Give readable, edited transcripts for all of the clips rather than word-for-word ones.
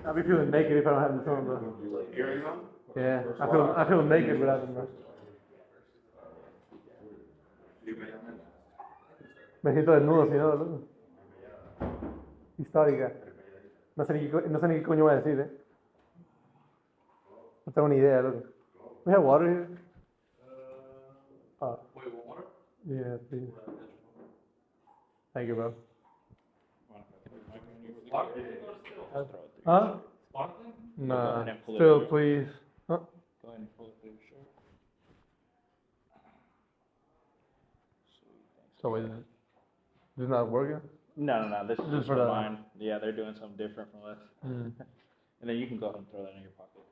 I'll be feeling naked if I don't have this on, bro. Earrings on? Yeah, I feel naked without them, bro. Me siento desnudo, si no, loco. Histórica. No sé ni qué coño voy a decir, No tengo ni idea, loco. We have water here? Oh. Wait, water? Yeah, please. Thank you, bro. Huh? Nah, still, please. Huh? Go ahead and pull it through your shirt. So wait, this is not working? No. This is Just just for for the- mine. Yeah, they're doing something different from us. And then you can go ahead and throw that in your pocket.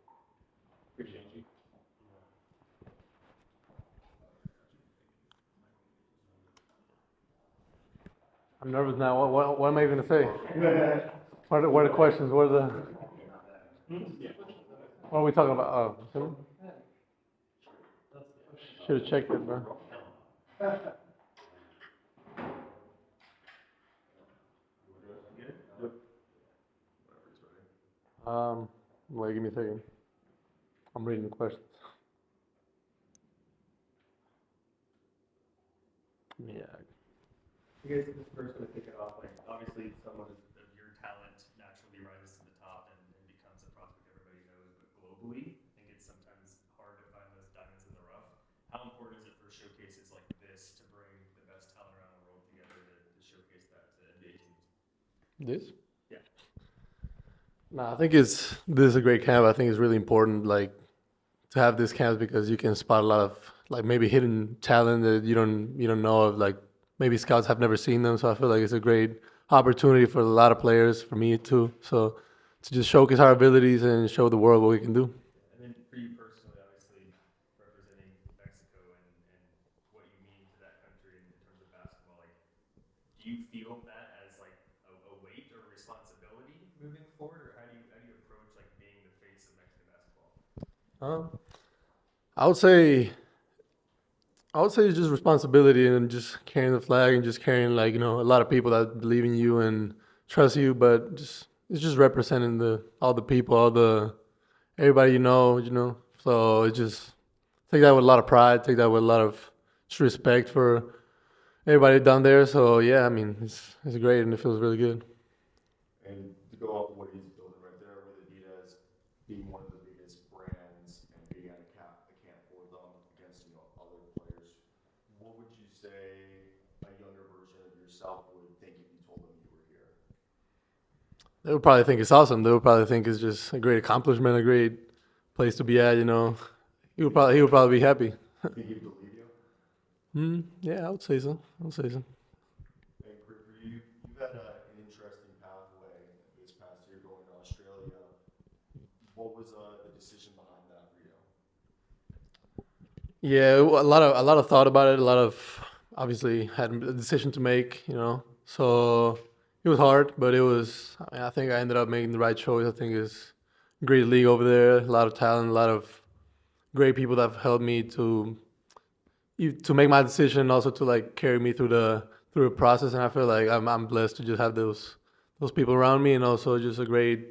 Appreciate you. I'm nervous now. What am I even gonna say? What are the questions? What are we talking about? Oh, should have checked it, bro. Wait, give me a second. I'm reading the questions. Yeah. You guys first want to kick it off, like obviously someone of your talent naturally rises to the top and becomes a prospect everybody knows, but globally, I think it's sometimes hard to find those diamonds in the rough. How important is it for showcases like this to bring the best talent around the world together to showcase that to NBA teams? This? Yeah. No, I think this is a great camp. I think it's really important, like, to have this camp because you can spot a lot of like maybe hidden talent that you don't know of. Like maybe scouts have never seen them. So I feel like it's a great opportunity for a lot of players, for me too. So to just showcase our abilities and show the world what we can do. And then for you personally, obviously representing Mexico and what you mean to that country in terms of basketball, like, do you feel that as like a weight or responsibility moving forward, or how do you approach like being the face of Mexican basketball? I would say it's just responsibility and just carrying the flag and just carrying like a lot of people that believe in you and trust you, but it's just representing all the people, everybody you know. So it's just take that with a lot of pride, take that with a lot of just respect for everybody down there. So yeah, I mean it's great and it feels really good. And to go off of what he's building right there with adidas being one of the biggest brands and being at a camp for them against other players, what would you say a younger version of yourself would think if you told them you were here? They would probably think it's awesome. They would probably think it's just a great accomplishment, a great place to be at. He would probably be happy. Think he'd believe you? Yeah, I would say so. And for you, you've had an interesting pathway this past year going to Australia. What was the decision behind that for you? Yeah, a lot of thought about it. A lot of obviously had a decision to make. So it was hard, but I think I ended up making the right choice. I think it's a great league over there. A lot of talent, a lot of great people that have helped me to make my decision, also to like carry me through the process. And I feel like I'm blessed to just have those people around me, and also just a great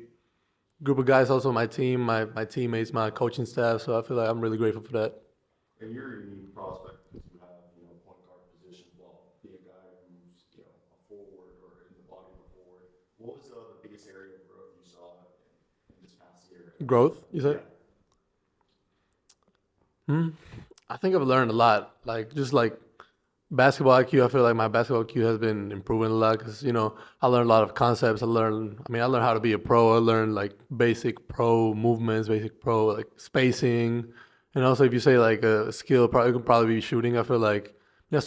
group of guys. Also my team, my teammates, my coaching staff. So I feel like I'm really grateful for that. And you're a unique prospect because you have point guard position while being a guy who's a forward or in the body of a forward. What was the biggest area of growth you saw in this past year? Growth, you said? I think I've learned a lot. Like just like basketball IQ, I feel like my basketball IQ has been improving a lot because I learned a lot of concepts. I learned how to be a pro. I learned like basic pro movements, basic pro like spacing, and also if you say like a skill, it could probably be shooting. I feel like I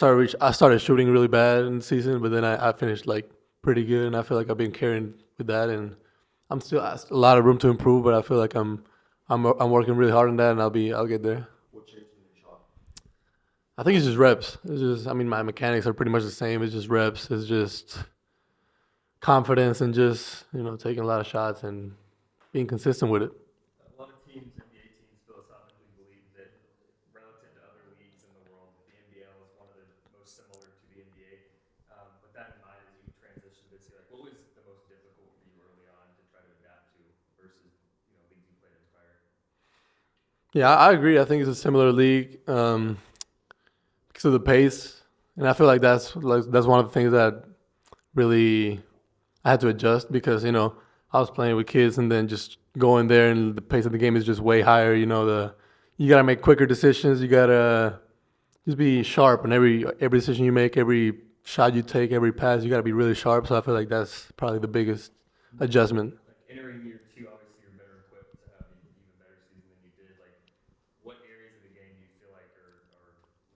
started shooting really bad in the season, but then I finished like pretty good, and I feel like I've been carrying with that, and I'm still a lot of room to improve, but I feel like I'm working really hard on that, and I'll get there. What changed in your shot? I think it's just reps. My mechanics are pretty much the same. It's just reps. It's just confidence and just, taking a lot of shots and being consistent with it. A lot of teams, NBA teams, philosophically believe that relative to other leagues in the world, the NBL is one of the most similar to the NBA. With that in mind, as you transitioned this year, what was the most difficult Yeah, I agree. I think it's a similar league because of the pace, and I feel like that's one of the things that really I had to adjust because I was playing with kids and then just going there and the pace of the game is just way higher. You gotta make quicker decisions. You gotta just be sharp in every decision you make, every shot you take, every pass. You gotta be really sharp. So I feel like that's probably the biggest adjustment. Like entering year two, obviously you're better equipped to have an even better season than you did. Like, what areas of the game do you feel like are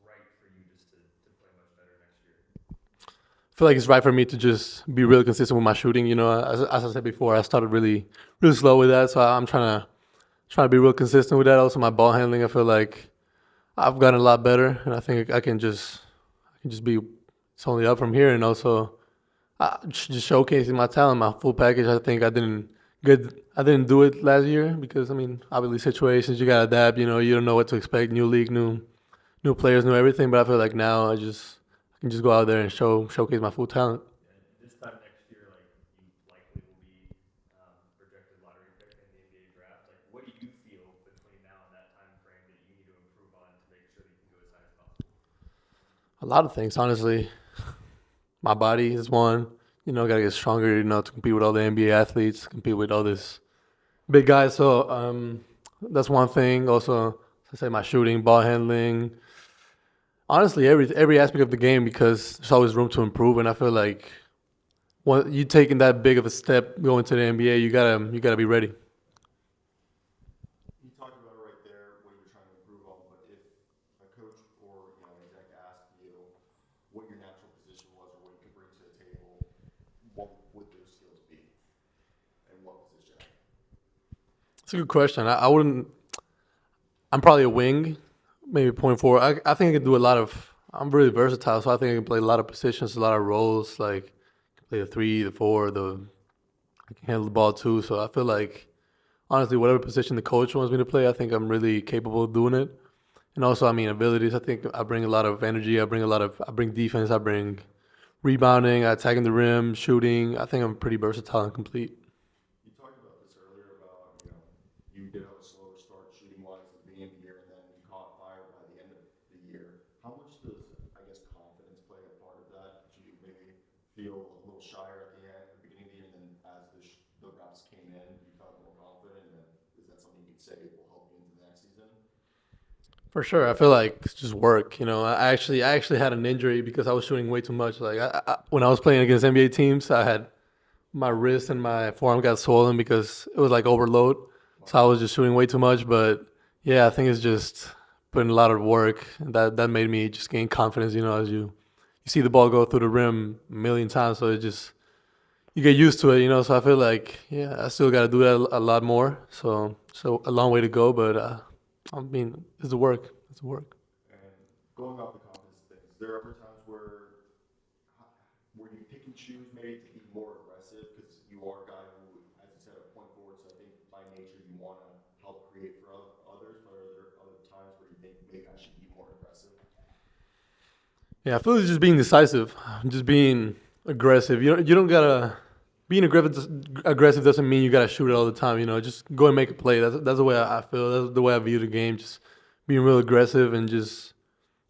right for you just to play much better next year? I feel like it's right for me to just be really consistent with my shooting. As I said before, I started really slow with that, so I'm trying to be real consistent with that. Also, my ball handling, I feel like I've gotten a lot better, and I think I can just be it's only up from here. And also, just showcasing my talent, my full package. I think I didn't do it last year because obviously situations you gotta adapt. You don't know what to expect. New league, new players, new everything. But I feel like now I can just go out there and showcase my full talent. And this time next year, like you likely will be projected lottery pick in the NBA draft. Like, what do you feel between now and that time frame that you need to improve on to make sure that you can go as high as possible? A lot of things, honestly. My body is one. Gotta get stronger. To compete with all the NBA athletes, compete with all this big guys. So that's one thing. Also, as I say, my shooting, ball handling, honestly, every aspect of the game because there's always room to improve. And I feel like when you taking that big of a step going to the NBA, you gotta be ready. You talked about it right there, what you're trying to improve on, but if a coach or exec asked you what your natural position was or what you could bring to the table, what would those skills be, and what position? It's a good question. I wouldn't. I'm probably a wing, maybe point forward. I think I can do a lot of. I'm really versatile, so I think I can play a lot of positions, a lot of roles. Like play the three, the four, I can handle the ball too. So I feel like honestly, whatever position the coach wants me to play, I think I'm really capable of doing it. And also, abilities. I think I bring a lot of energy. I bring defense. I bring rebounding, attacking the rim, shooting. I think I'm pretty versatile and complete. You talked about this earlier about you did have a slower start shooting wise at the beginning of the year, and then you caught fire by the end of the year. How much does I guess confidence play a part of that? Did you maybe feel a little shyer at the beginning of the year, and then as the reps came in, you felt more confident? And then is that something you could say will help you into the next season? For sure, I feel like it's just work. I actually had an injury because I was shooting way too much. Like when I was playing against NBA teams, I had my wrist and my forearm got swollen because it was like overload. So I was just shooting way too much. But yeah, I think it's just putting a lot of work. That made me just gain confidence. As you see the ball go through the rim a million times, so it just you get used to it. So I feel like yeah, I still got to do that a lot more. So a long way to go, but it's the work. It's the work. And going off the confidence thing, is there ever times where you pick and choose maybe to be more aggressive because you are a guy who, as you said, a point forward. So I think by nature you want to help create for others. But are there other times where you think maybe I should be more aggressive? Yeah, I feel it's just being decisive, just being aggressive. You don't gotta being aggressive doesn't mean you gotta shoot it all the time. Just go and make a play. That's the way I feel. That's the way I view the game. Just being real aggressive and just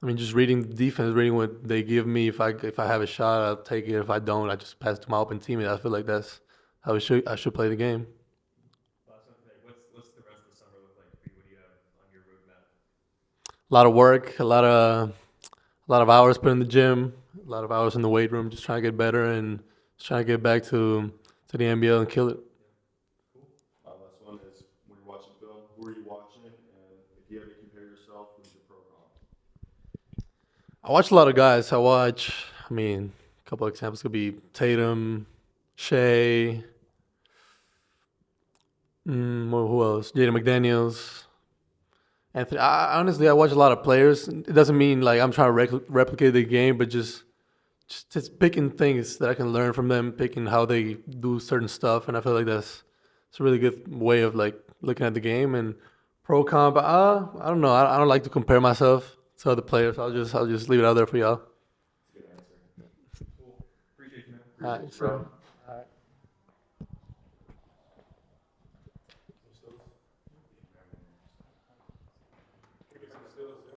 reading the defense, reading what they give me. If I have a shot, I'll take it. If I don't, I just pass it to my open teammate. I feel like that's how I should play the game. Last one today. What's the rest of the summer look like for you? What do you have on your roadmap? A lot of work, a lot of hours put in the gym, a lot of hours in the weight room, just trying to get better and just trying to get back to the NBL and kill it. Cool. Last one is when you're watching film, who are you watching? And if you had to compare yourself, who's your pro comp? I watch a lot of guys. A couple of examples could be Tatum, Shea, who else? Jaden McDaniels, Anthony. Honestly, I watch a lot of players. It doesn't mean like I'm trying to replicate the game, but just picking things that I can learn from them, picking how they do certain stuff, and I feel like it's a really good way of like looking at the game. And pro comp, I don't know. I don't like to compare myself to other players. I'll just leave it out there for y'all. That's a good answer. Cool. Appreciate you, man. All right, so.